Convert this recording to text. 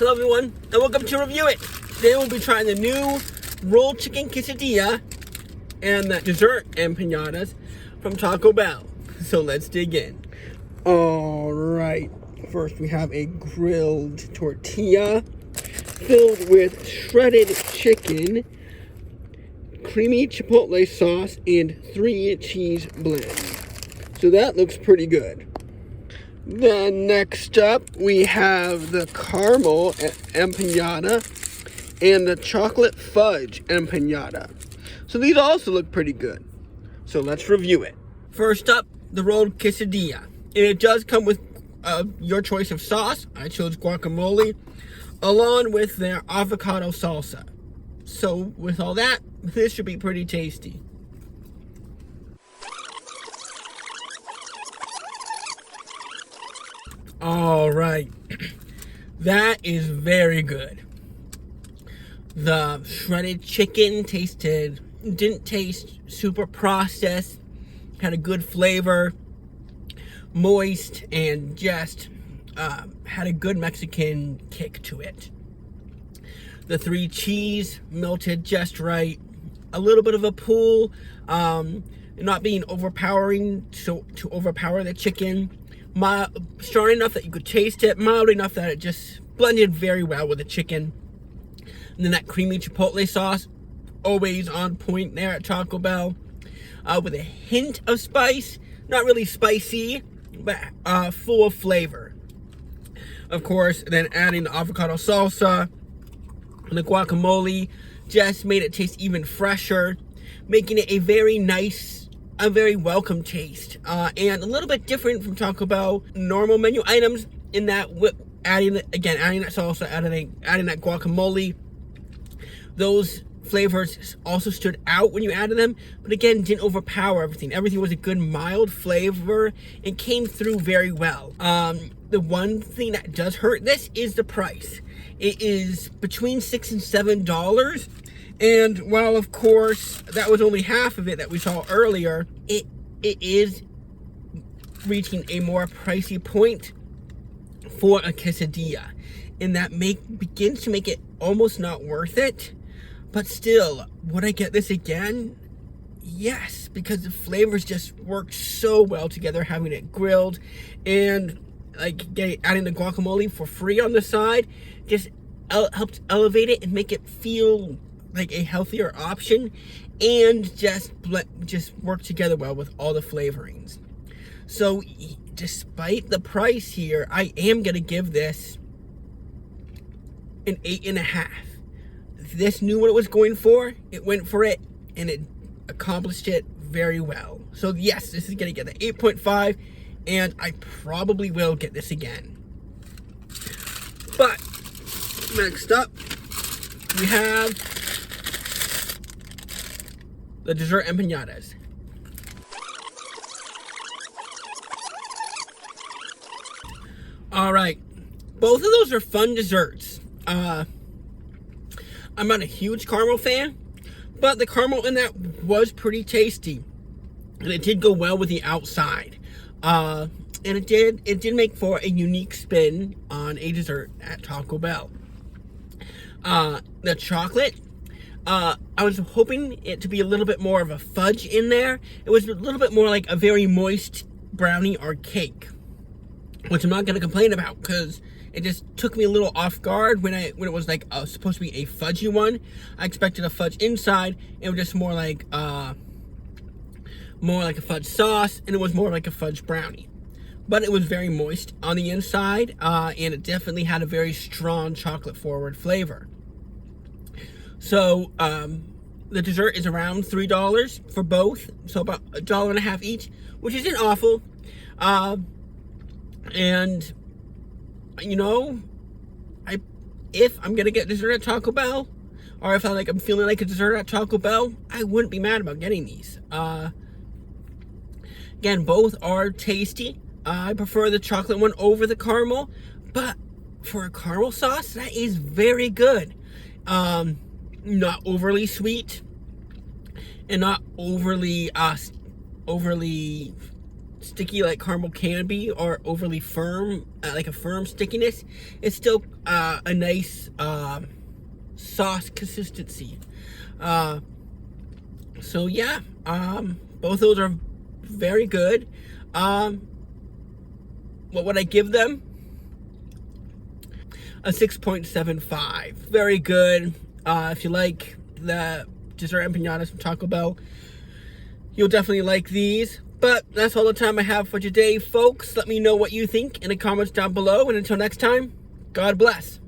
Hello everyone, and welcome to Review It. Today we'll be trying the new rolled chicken quesadilla and that dessert empanadas from Taco Bell. So let's dig in. Alright, first we have a grilled tortilla filled with shredded chicken, creamy chipotle sauce, and 3 cheese blends. So that looks pretty good. Then next up, we have the caramel empanada and the chocolate fudge empanada. So these also look pretty good. So let's review it. First up, the rolled quesadilla. And it does come with your choice of sauce. I chose guacamole, along with their avocado salsa. So with all that, this should be pretty tasty. All right, that is very good. The shredded chicken didn't taste super processed, had a good flavor, moist, and just had a good Mexican kick to it. The 3 cheese melted just right, a little bit of a pull, not being overpowering to overpower the chicken. Strong enough that you could taste it, mild enough that it just blended very well with the chicken. And then that creamy chipotle sauce, always on point there at Taco Bell, with a hint of spice, not really spicy, but full of flavor. Of course, then adding the avocado salsa and the guacamole just made it taste even fresher, making it a very nice, a very welcome taste, and a little bit different from Taco Bell normal menu items in that adding that salsa, adding that guacamole, those flavors also stood out when you added them, but again, didn't overpower everything. Everything was a good mild flavor and came through very well. The one thing that does hurt this is the price. It is between $6 and $7. And while, of course, that was only half of it that we saw earlier, it is reaching a more pricey point for a quesadilla. And that begins to make it almost not worth it. But still, would I get this again? Yes, because the flavors just work so well together, having it grilled and adding the guacamole for free on the side just helps elevate it and make it feel like a healthier option, and just work together well with all the flavorings. So despite the price here, I am gonna give this an 8.5. This knew what it was going for, it went for it, and it accomplished it very well. So yes, this is gonna get an 8.5, and I probably will get this again. But next up, we have the dessert empanadas. All right, both of those are fun desserts. I'm not a huge caramel fan, but the caramel in that was pretty tasty, and it did go well with the outside. And it did make for a unique spin on a dessert at Taco Bell. The chocolate, I was hoping it to be a little bit more of a fudge in there. It was a little bit more like a very moist brownie or cake, which I'm not going to complain about because it just took me a little off guard when it was like supposed to be a fudgy one. I expected a fudge inside. It was just more like a fudge sauce, and it was more like a fudge brownie. But it was very moist on the inside, and it definitely had a very strong chocolate forward flavor. So the dessert is around $3 for both, so about $1.50 each, which isn't awful. And you know, if I'm gonna get dessert at Taco Bell, or if I'm feeling like a dessert at Taco Bell, I wouldn't be mad about getting these. Again, both are tasty. I prefer the chocolate one over the caramel, but for a caramel sauce, that is very good. Not overly sweet, and not overly sticky like caramel can be, or overly firm, like a firm stickiness. It's still a nice sauce consistency. So yeah, both those are very good. What would I give them? A 6.75. Very good. If you like the dessert empanadas from Taco Bell, you'll definitely like these. But that's all the time I have for today, folks. Let me know what you think in the comments down below. And until next time, God bless.